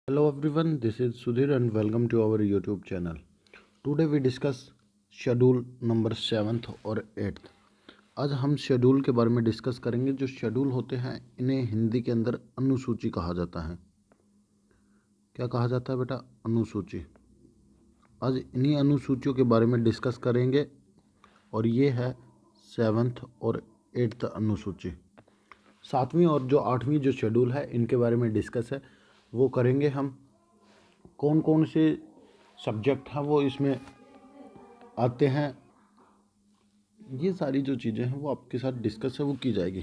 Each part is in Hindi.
Hello everyone, this is Sudhir and welcome to our YouTube channel. Today we discuss schedule number 7th और 8th। आज हम शेड्यूल के बारे में डिस्कस करेंगे। जो शेड्यूल होते हैं इन्हें हिंदी के अंदर अनुसूची कहा जाता है। क्या कहा जाता है बेटा? अनुसूची। आज इन्हीं अनुसूचियों के बारे में डिस्कस करेंगे और ये है 7th और 8th अनुसूची। 7वीं और जो 8वीं जो शेड्यूल है इनके बारे में डिस्कस है, वो करेंगे हम। कौन कौन से सब्जेक्ट हैं वो इसमें आते हैं, ये सारी जो चीज़ें हैं वो आपके साथ डिस्कस है वो की जाएगी।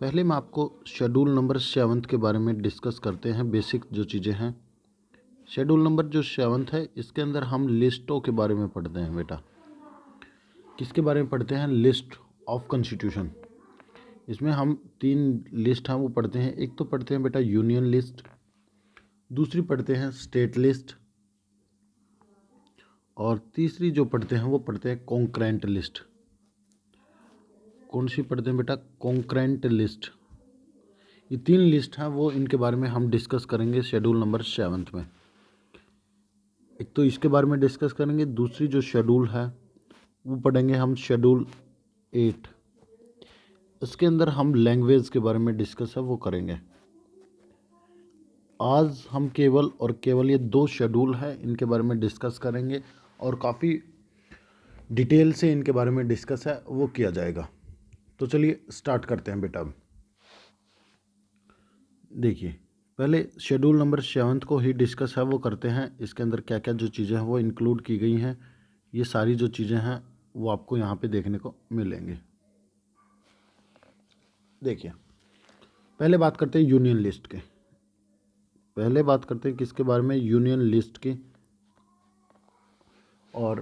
पहले मैं आपको शेड्यूल नंबर 7th के बारे में डिस्कस करते हैं। बेसिक जो चीज़ें हैं, शेड्यूल नंबर जो 7th है इसके अंदर हम लिस्टों के बारे में पढ़ते हैं बेटा। किसके बारे में पढ़ते हैं? List of constitution. इसमें हम 3 लिस्ट हैं वो पढ़ते हैं। एक तो पढ़ते हैं बेटा यूनियन लिस्ट, दूसरी पढ़ते हैं स्टेट लिस्ट, और तीसरी जो पढ़ते हैं वो पढ़ते हैं कॉन्करेंट लिस्ट। कौन सी पढ़ते हैं बेटा? Concurrent list. ये 3 लिस्ट हैं वो, इनके बारे में हम डिस्कस करेंगे शेड्यूल नंबर 7th में। एक तो इसके बारे में डिस्कस करेंगे, दूसरी जो शेड्यूल है वो पढ़ेंगे हम शेड्यूल 8। इसके अंदर हम लैंग्वेज के बारे में डिस्कस है वो करेंगे। आज हम केवल और केवल ये 2 शेड्यूल हैं इनके बारे में डिस्कस करेंगे और काफ़ी डिटेल से इनके बारे में डिस्कस है वो किया जाएगा। तो चलिए स्टार्ट करते हैं बेटा। देखिए, पहले शेड्यूल नंबर 7th को ही डिस्कस है वो करते हैं। इसके अंदर क्या क्या जो चीज़ें हैं वो इंक्लूड की गई हैं, ये सारी जो चीज़ें हैं वो आपको यहाँ पे देखने को मिलेंगी। देखिए, पहले बात करते हैं यूनियन लिस्ट के। पहले बात करते हैं किसके बारे में? यूनियन लिस्ट की। और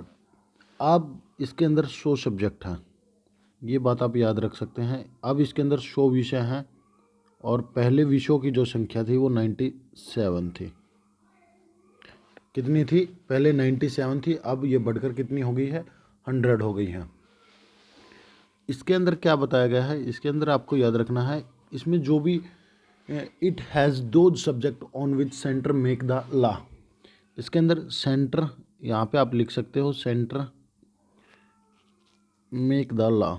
अब इसके अंदर 100 सब्जेक्ट हैं, ये बात आप याद रख सकते हैं। अब इसके अंदर 100 विषय हैं और पहले विषयों की जो संख्या थी वो 97 थी। कितनी थी? पहले 97 थी, अब ये बढ़कर कितनी हो गई है? 100 हो गई है। इसके अंदर क्या बताया गया है? इसके अंदर आपको याद रखना है, इसमें जो भी it has those subject on which centre make the law. इसके अंदर सेंटर यहाँ पे आप लिख सकते हो, centre make the law.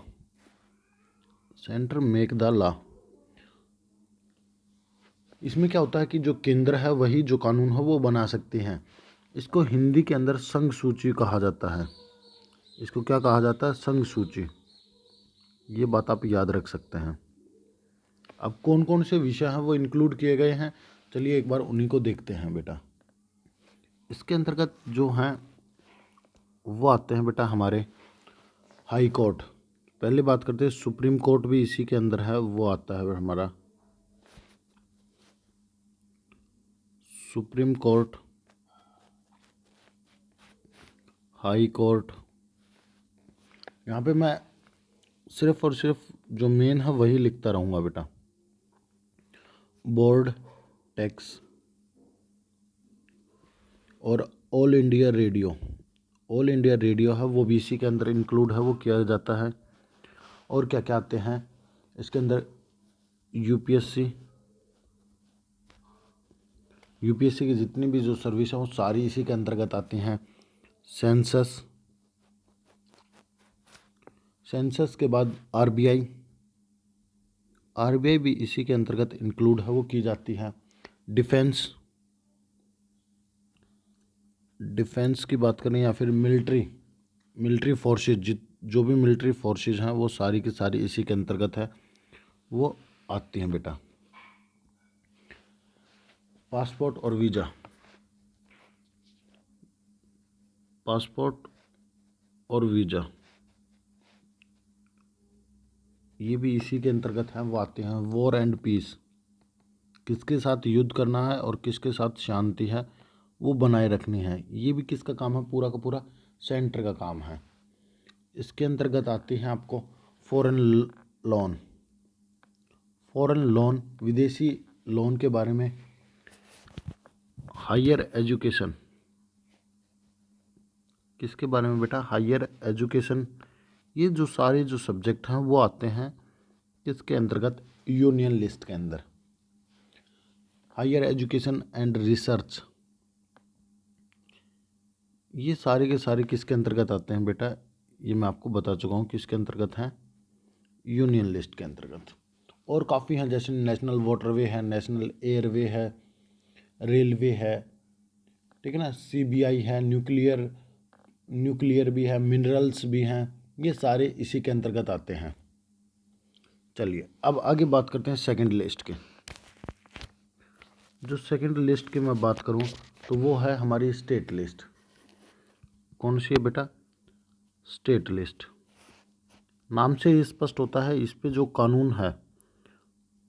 Centre make the law. इसमें क्या होता है कि जो केंद्र है वही जो कानून है वो बना सकते हैं। इसको हिंदी के अंदर संघ सूची कहा जाता है। इसको क्या कहा जाता है? संघ सूची। ये बात आप याद रख सकते हैं। अब कौन कौन से विषय हैं वो इंक्लूड किए गए हैं, चलिए एक बार उन्हीं को देखते हैं बेटा। इसके अंतर्गत जो हैं वो आते हैं बेटा हमारे हाई कोर्ट। पहले बात करते हैं सुप्रीम कोर्ट, भी इसी के अंदर है, वो आता है हमारा सुप्रीम कोर्ट, हाई कोर्ट। यहाँ पे मैं सिर्फ और सिर्फ जो मेन है वही लिखता रहूँगा बेटा। बोर्ड, टैक्स और all India radio. All India radio है वो भी इसी के अंदर इंक्लूड है वो किया जाता है। और क्या क्या आते हैं इसके अंदर? यूपीएससी। यूपीएससी की जितनी भी जो सर्विस है वो सारी इसी के अंतर्गत आती हैं। सेंसस। सेंसस के बाद आरबीआई। आरबीआई भी इसी के अंतर्गत इंक्लूड है वो की जाती है। डिफेंस। डिफेंस की बात करें या फिर मिलिट्री फोर्सेज, जो भी मिलिट्री फोर्सेज हैं वो सारी की सारी इसी के अंतर्गत है वो आती हैं बेटा। पासपोर्ट और वीज़ा। पासपोर्ट और वीज़ा ये भी इसी के अंतर्गत हैं वो आते हैं। वॉर एंड पीस, किसके साथ युद्ध करना है और किसके साथ शांति है वो बनाए रखनी है, ये भी किसका काम है? पूरा का पूरा सेंटर का काम है। इसके अंतर्गत आती हैं आपको फॉरेन लोन। फॉरेन लोन, विदेशी लोन के बारे में। हायर एजुकेशन, किसके बारे में बेटा? Higher education. ये जो सारे जो सब्जेक्ट हैं वो आते हैं किसके अंतर्गत? यूनियन लिस्ट के अंदर। हायर एजुकेशन एंड रिसर्च, ये सारे के सारे किसके अंतर्गत आते हैं बेटा? ये मैं आपको बता चुका हूँ किसके अंतर्गत हैं, यूनियन लिस्ट के अंतर्गत। और काफ़ी हैं, जैसे नेशनल वाटरवे है, नेशनल एयरवे है, रेलवे है, ठीक है ना, सीबीआई है, न्यूक्लियर भी है, मिनरल्स भी हैं, ये सारे इसी के अंतर्गत आते हैं। चलिए अब आगे बात करते हैं सेकंड लिस्ट के। जो सेकंड लिस्ट की मैं बात करूं तो वो है हमारी स्टेट लिस्ट। कौन सी है बेटा? State list. नाम से ही स्पष्ट होता है, इस पे जो कानून है,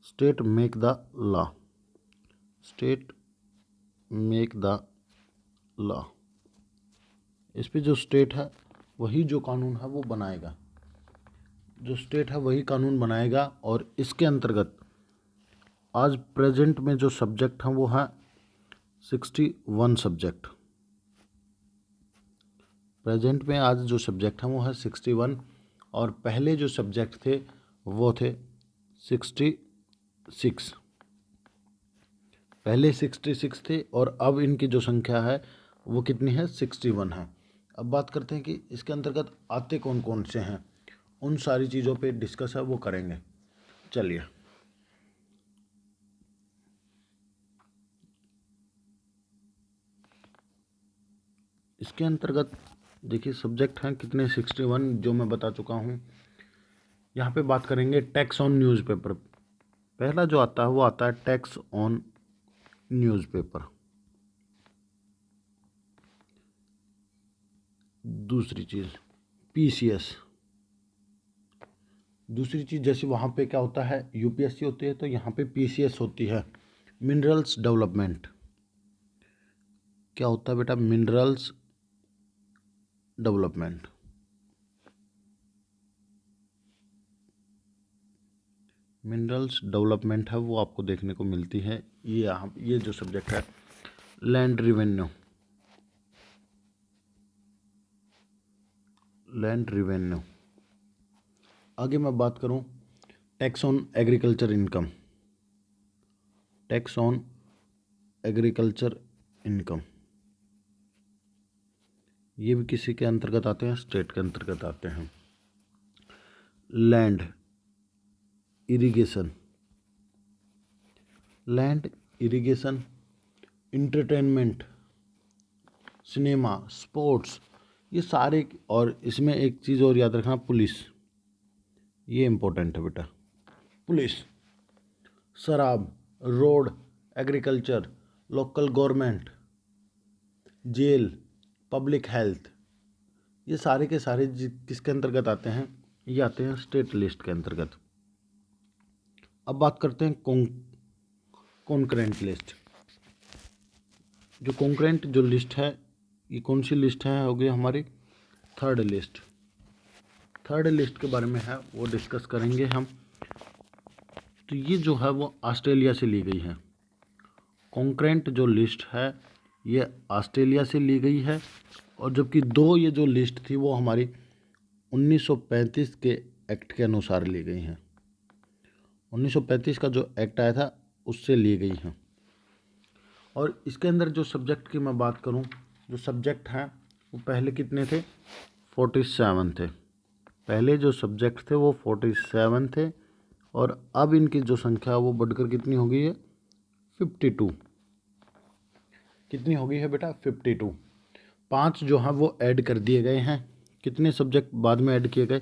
state make the law, state make the law. इस पे जो स्टेट है वही जो कानून है वो बनाएगा, जो स्टेट है वही कानून बनाएगा। और इसके अंतर्गत आज प्रेजेंट में जो सब्जेक्ट हैं वो हैं 61 सब्जेक्ट। प्रेजेंट में आज जो सब्जेक्ट हैं वो है 61, और पहले जो सब्जेक्ट थे वो थे 66। पहले 66 थे और अब इनकी जो संख्या है वो कितनी है? 61 है। अब बात करते हैं कि इसके अंतर्गत आते कौन कौन से हैं, उन सारी चीज़ों पे डिस्कस है वो करेंगे। चलिए इसके अंतर्गत देखिए सब्जेक्ट हैं कितने? 61 जो मैं बता चुका हूँ। यहाँ पे बात करेंगे टैक्स ऑन न्यूज़पेपर। पहला जो आता है वो आता है टैक्स ऑन न्यूज़पेपर। दूसरी चीज़ पीसीएस। दूसरी चीज़ जैसे वहाँ पे क्या होता है, यूपीएससी होती है, तो यहाँ पे पीसीएस होती है, मिनरल्स डेवलपमेंट। क्या होता है बेटा? Minerals development. मिनरल्स डेवलपमेंट है वो आपको देखने को मिलती है। ये जो सब्जेक्ट है लैंड रिवेन्यू, लैंड रिवेन्यू। आगे मैं बात करूं tax on agriculture income, tax on agriculture income, ये भी किसी के अंतर्गत आते हैं? स्टेट के अंतर्गत आते हैं। Land irrigation, land irrigation, entertainment, cinema, sports, ये सारे। और इसमें एक चीज़ और याद रखना, पुलिस, ये इम्पोर्टेंट है बेटा। पुलिस, शराब, road, agriculture, local government, jail, public health, ये सारे के सारे किसके अंतर्गत आते हैं? ये आते हैं स्टेट लिस्ट के अंतर्गत। अब बात करते हैं कॉन्करेंट लिस्ट। जो कॉन्करेंट जो लिस्ट है, ये कौन सी लिस्ट है? होगी हमारी थर्ड लिस्ट। थर्ड लिस्ट के बारे में है वो डिस्कस करेंगे हम। तो ये जो है वो ऑस्ट्रेलिया से ली गई है। कॉन्करेंट जो लिस्ट है ये ऑस्ट्रेलिया से ली गई है, और जबकि दो ये जो लिस्ट थी वो हमारी 1935 के एक्ट के अनुसार ली गई हैं। 1935 का जो एक्ट आया था उससे ली गई हैं। और इसके अंदर जो सब्जेक्ट की मैं बात करूं, जो सब्जेक्ट हैं वो पहले कितने थे? 47 थे। पहले जो सब्जेक्ट थे वो 47 थे, और अब इनकी जो संख्या वो बढ़कर कितनी हो गई है? 52। कितनी हो गई है बेटा? 52। 5 जो हैं वो ऐड कर दिए गए हैं। कितने सब्जेक्ट बाद में ऐड किए गए?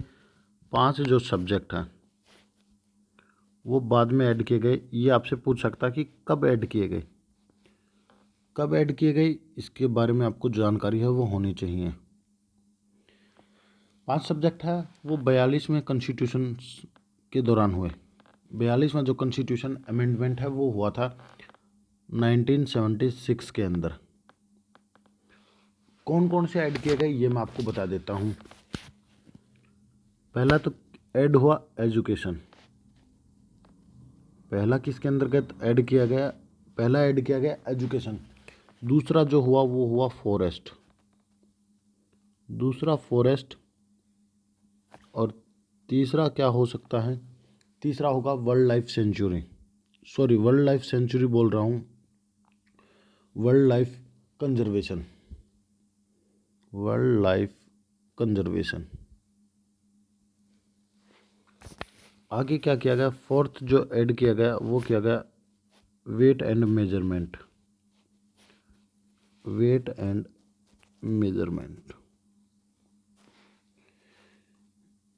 5 जो सब्जेक्ट हैं वो बाद में ऐड किए गए। ये आपसे पूछ सकता है कि कब ऐड किए गए, कब ऐड किए गए, इसके बारे में आपको जानकारी है वो होनी चाहिए। 5 सब्जेक्ट है वो 42वें कॉन्स्टिट्यूशन के दौरान हुए। 42वां जो कॉन्स्टिट्यूशन अमेंडमेंट है वो हुआ था 1976 के अंदर। कौन कौन से ऐड किए गए ये मैं आपको बता देता हूँ। पहला तो ऐड हुआ एजुकेशन। पहला किसके अंतर्गत ऐड किया गया? पहला ऐड किया गया एजुकेशन। दूसरा जो हुआ वो हुआ फॉरेस्ट, दूसरा फॉरेस्ट। और तीसरा क्या हो सकता है? तीसरा होगा world life sanctuary. Sorry, world life sanctuary बोल रहा हूँ, world life conservation, world life conservation. आगे क्या किया गया, फोर्थ जो ऐड किया गया वो किया गया weight and measurement, weight and measurement.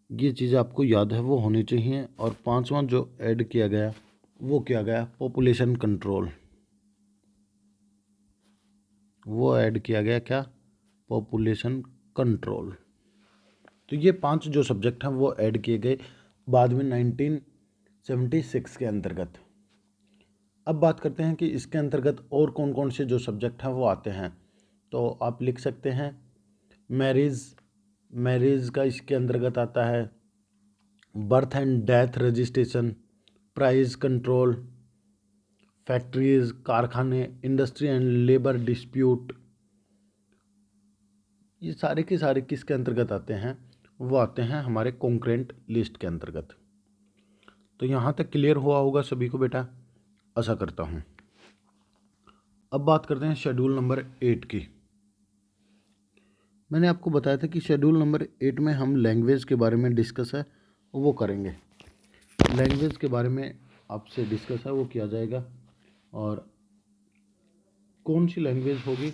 ये चीज़ आपको याद है वो होनी चाहिए। और पांचवा जो ऐड किया गया वो किया गया पॉपुलेशन कंट्रोल, वो ऐड किया गया क्या, पॉपुलेशन कंट्रोल। तो ये 5 जो सब्जेक्ट हैं वो ऐड किए गए बाद में 1976 के अंतर्गत। अब बात करते हैं कि इसके अंतर्गत और कौन कौन से जो सब्जेक्ट हैं वो आते हैं। तो आप लिख सकते हैं मैरिज, मैरिज का इसके अंतर्गत आता है। Birth and death registration, price control, factories कारखाने, इंडस्ट्री एंड लेबर डिस्प्यूट, ये सारे के सारे किसके अंतर्गत आते हैं, वो आते हैं हमारे कॉन्करेंट लिस्ट के अंतर्गत। तो यहाँ तक क्लियर हुआ होगा सभी को बेटा, आशा करता हूँ। अब बात करते हैं शेड्यूल नंबर 8 की। मैंने आपको बताया था कि शेड्यूल नंबर 8 में हम लैंग्वेज के बारे में डिस्कस है वो करेंगे। लैंग्वेज के बारे में आपसे डिस्कस है वो किया जाएगा, और कौन सी लैंग्वेज होगी,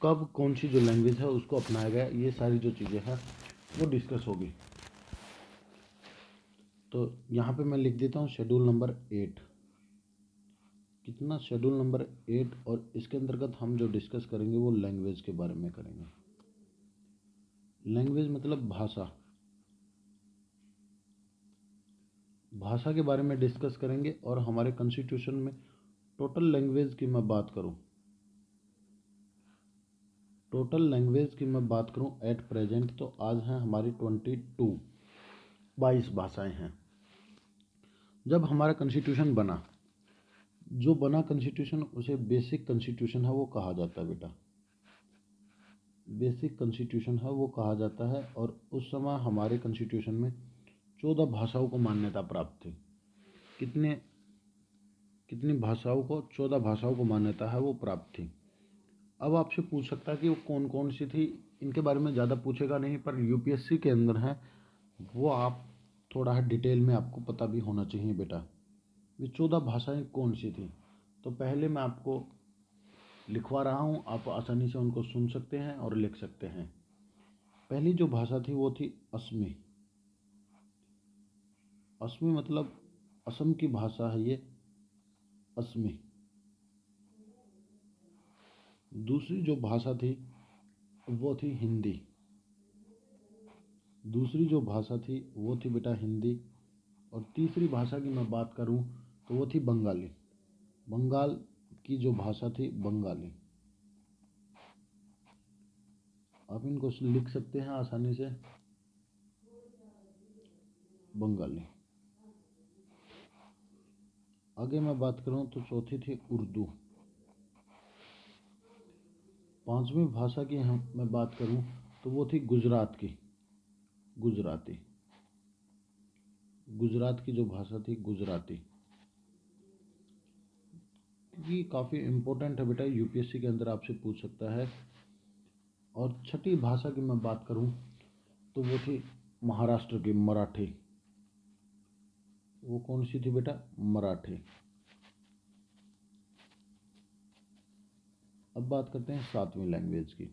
कब कौन सी जो लैंग्वेज है उसको अपनाया गया, ये सारी जो चीज़ें हैं वो डिस्कस होगी। तो यहाँ पे मैं लिख देता हूँ शेड्यूल नंबर 8। कितना, शेड्यूल नंबर 8, और इसके अंतर्गत हम जो डिस्कस करेंगे वो लैंग्वेज के बारे में करेंगे। लैंग्वेज मतलब भाषा, भाषा के बारे में डिस्कस करेंगे। और हमारे कॉन्स्टिट्यूशन में टोटल लैंग्वेज की मैं बात करूँ, टोटल लैंग्वेज की मैं बात करूँ एट प्रेजेंट, तो आज हैं हमारी 22 भाषाएं हैं। जब हमारा कॉन्स्टिट्यूशन बना, जो बना कॉन्स्टिट्यूशन उसे बेसिक कॉन्स्टिट्यूशन है वो कहा जाता है बेटा, बेसिक कॉन्स्टिट्यूशन है वो कहा जाता है। और उस समय हमारे कॉन्स्टिट्यूशन में 14 भाषाओं को मान्यता प्राप्त थी। कितने, कितनी भाषाओं को, 14 भाषाओं को मान्यता है वो प्राप्त थी। अब आपसे पूछ सकता है कि वो कौन कौन सी थी, इनके बारे में ज़्यादा पूछेगा नहीं, पर यूपीएससी के अंदर है वो आप थोड़ा डिटेल में आपको पता भी होना चाहिए बेटा। ये 14 भाषाएं कौन सी थी, तो पहले मैं आपको लिखवा रहा हूँ, आप आसानी से उनको सुन सकते हैं और लिख सकते हैं। पहली जो भाषा थी वो थी असमी। असमी मतलब असम की भाषा है ये, असमी। दूसरी जो भाषा थी वो थी हिंदी, दूसरी जो भाषा थी वो थी बेटा हिंदी। और तीसरी भाषा की मैं बात करूं तो वो थी बंगाली, बंगाल की जो भाषा थी बंगाली। आप इनको लिख सकते हैं आसानी से, बंगाली। आगे मैं बात करूं तो चौथी थी उर्दू। पांचवी भाषा की मैं बात करूं तो वो थी गुजरात की, गुजराती। गुजरात की जो भाषा थी गुजराती। ये काफ़ी इम्पोर्टेंट है बेटा, यूपीएससी के अंदर आपसे पूछ सकता है। और छठी भाषा की मैं बात करूं तो वो थी महाराष्ट्र की, मराठी। वो कौन सी थी बेटा, मराठी। अब बात करते हैं सातवीं लैंग्वेज की,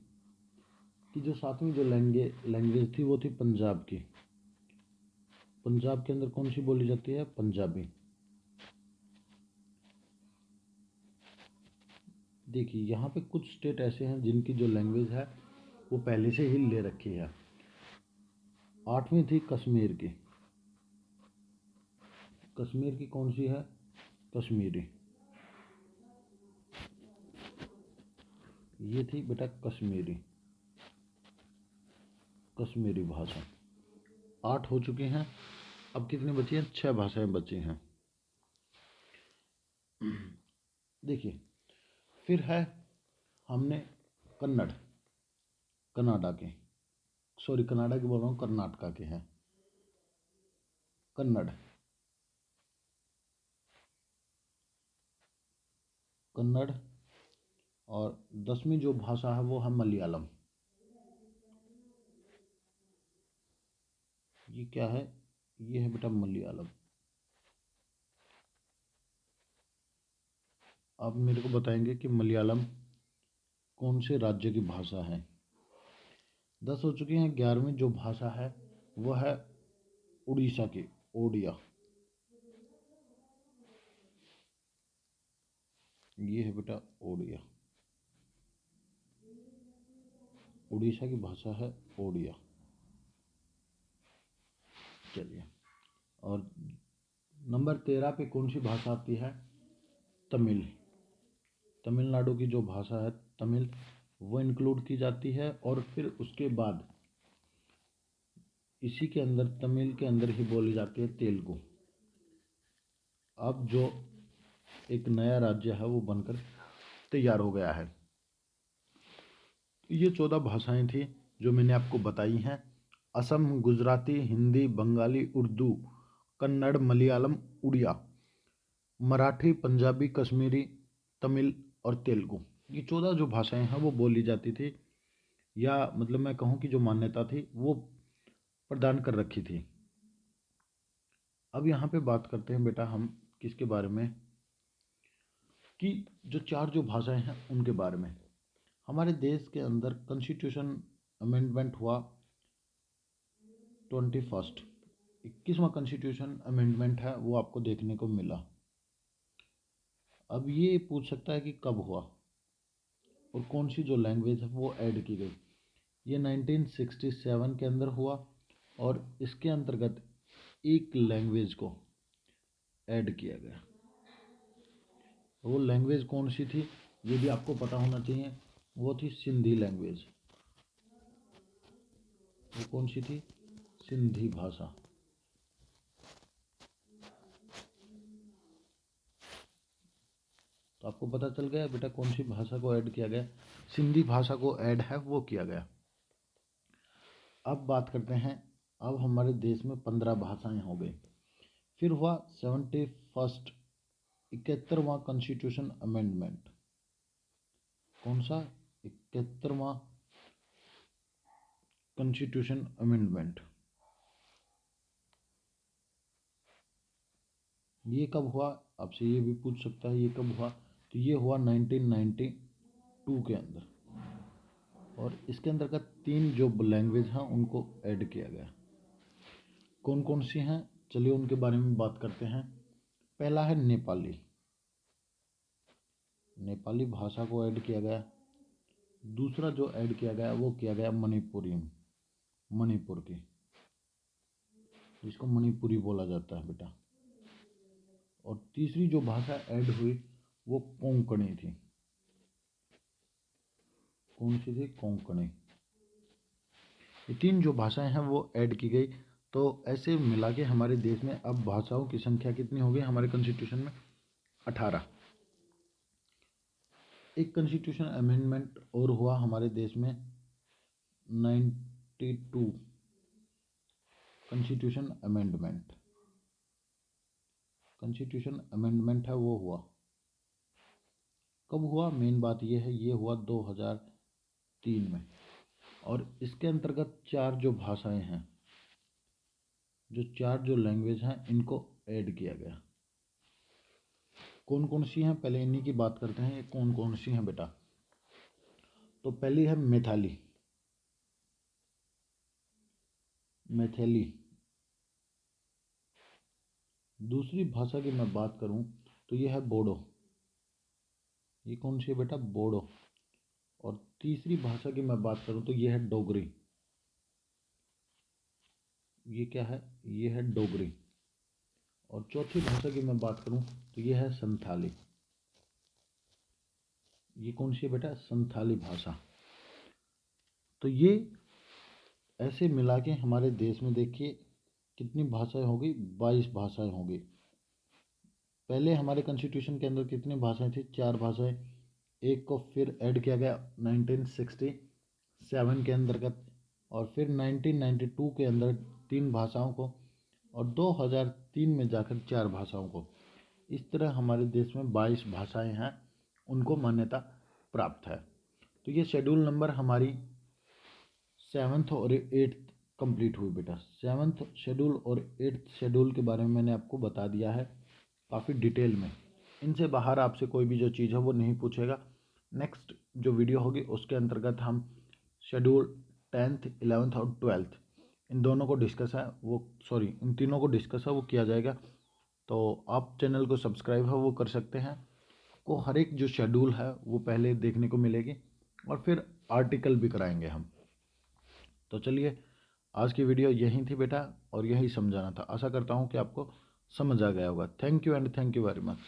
कि जो सातवीं जो लैंग्वेज थी वो थी पंजाब की। पंजाब के अंदर कौन सी बोली जाती है, पंजाबी। देखिए यहाँ पे कुछ स्टेट ऐसे हैं जिनकी जो लैंग्वेज है वो पहले से ही ले रखी है। आठवीं थी कश्मीर की, कश्मीर की कौन सी है, कश्मीरी। ये थी बेटा कश्मीरी, कश्मीरी भाषा। 8 हो चुके हैं। अब कितनी बची हैं, 6 भाषाएं बची हैं। देखिए फिर है, हमने कन्नड़, कनाडा के, सॉरी कनाडा की बोल रहा हूँ, कर्नाटका के हैं कन्नड़। कन्नड़ और 10वीं जो भाषा है वो है मलयालम। ये क्या है? ये है बेटा मलयालम। आप मेरे को बताएंगे कि मलयालम कौन से राज्य की भाषा है। 10 हो चुकी हैं। 11वीं जो भाषा है वह है उड़ीसा की, ओडिया। ये है बेटा ओडिया, उड़ीसा की भाषा है ओडिया। चलिए, और नंबर 13 पे कौन सी भाषा आती है? तमिल। तमिलनाडु की जो भाषा है तमिल, वो इंक्लूड की जाती है। और फिर उसके बाद इसी के अंदर, तमिल के अंदर ही बोली जाती है तेलुगु। अब जो एक नया राज्य है वो बनकर तैयार हो गया है। ये 14 भाषाएं थी जो मैंने आपको बताई हैं। असम, गुजराती, हिंदी, बंगाली, उर्दू, कन्नड़, मलयालम, उड़िया, मराठी, पंजाबी, कश्मीरी, तमिल और तेलुगु। ये 14 जो भाषाएं हैं वो बोली जाती थी, या मतलब मैं कहूँ कि जो मान्यता थी वो प्रदान कर रखी थी। अब यहाँ पे बात करते हैं बेटा हम किसके बारे में, कि जो 4 जो भाषाएं हैं उनके बारे में। हमारे देश के अंदर कॉन्स्टिट्यूशन अमेंडमेंट हुआ 21। 21वां कॉन्स्टिट्यूशन अमेंडमेंट है वो आपको देखने को मिला। अब ये पूछ सकता है कि कब हुआ और कौन सी जो लैंग्वेज है वो ऐड की गई। ये 1967 के अंदर हुआ और इसके अंतर्गत एक लैंग्वेज को ऐड किया गया। वो लैंग्वेज कौन सी थी ये भी आपको पता होना चाहिए। वो थी सिंधी लैंग्वेज। वो कौन सी थी? सिंधी भाषा। तो आपको पता चल गया बेटा कौन सी भाषा को ऐड किया गया। सिंधी भाषा को ऐड है वो किया गया। अब बात करते हैं, अब हमारे देश में 15 भाषाएं हो गई। फिर हुआ 71 71वां कॉन्स्टिट्यूशन अमेंडमेंट। कौन सा? 71वां कॉन्स्टिट्यूशन अमेंडमेंट। ये कब हुआ? आपसे ये भी पूछ सकता है ये कब हुआ। तो ये हुआ 1992 के अंदर। और इसके अंतर्गत 3 जो लैंग्वेज हैं उनको ऐड किया गया। कौन कौन सी हैं चलिए उनके बारे में बात करते हैं। पहला है नेपाली। नेपाली भाषा को ऐड किया गया। दूसरा जो ऐड किया गया वो किया गया मणिपुरी, मणिपुर की, जिसको मणिपुरी बोला जाता है बेटा। और तीसरी जो भाषा ऐड हुई वो कोंकणी थी। कौन सी थी? कोंकणी। ये 3 जो भाषाएं हैं वो ऐड की गई। तो ऐसे मिला के हमारे देश में अब भाषाओं की संख्या कितनी हो गई हमारे कॉन्स्टिट्यूशन में? 18। एक कॉन्स्टिट्यूशन अमेंडमेंट और हुआ हमारे देश में 92 कॉन्स्टिट्यूशन अमेंडमेंट। कॉन्स्टिट्यूशन अमेंडमेंट है वो हुआ। कब हुआ? मेन बात ये है, ये हुआ 2003 में। और इसके अंतर्गत 4 जो भाषाएं हैं, जो 4 जो लैंग्वेज हैं इनको ऐड किया गया। कौन कौन सी हैं पहले इन्हीं की बात करते हैं। ये कौन कौन सी हैं बेटा? तो पहली है मैथिली। मैथिली। दूसरी भाषा की मैं बात करूं तो ये है बोडो। ये कौन सी है बेटा? बोडो। और तीसरी भाषा की मैं बात करूं तो ये है डोगरी। ये क्या है? ये है डोगरी। और चौथी भाषा की मैं बात करूं तो ये है संथाली। ये कौन सी है बेटा? संथाली भाषा। तो ये ऐसे मिला के हमारे देश में देखिए कितनी भाषाएं होगी? 22 भाषाएं होगी। पहले हमारे कॉन्स्टिट्यूशन के अंदर कितनी भाषाएं थी? 4 भाषाएं। एक को फिर ऐड किया गया 1967 के अंतर्गत। और फिर 1992 के अंदर 3 भाषाओं को। और 2003 में जाकर 4 भाषाओं को। इस तरह हमारे देश में 22 भाषाएं हैं, उनको मान्यता प्राप्त है। तो ये शेड्यूल नंबर हमारी 7th और 8th कंप्लीट हुई बेटा। 7th शेड्यूल और 8th शेड्यूल के बारे में मैंने आपको बता दिया है काफ़ी डिटेल में। इनसे बाहर आपसे कोई भी जो चीज़ है वो नहीं पूछेगा। नेक्स्ट जो वीडियो होगी उसके अंतर्गत हम शेड्यूल 10th 11th और 12th इन दोनों को डिस्कस है वो इन तीनों को डिस्कस है वो किया जाएगा। तो आप चैनल को सब्सक्राइब है वो कर सकते हैं। को हर एक जो शेड्यूल है वो पहले देखने को मिलेगी और फिर आर्टिकल भी कराएंगे हम। तो चलिए आज की वीडियो यहीं थी बेटा और यही समझाना था। आशा करता हूँ कि आपको समझ आ गया होगा। Thank you and thank you very much.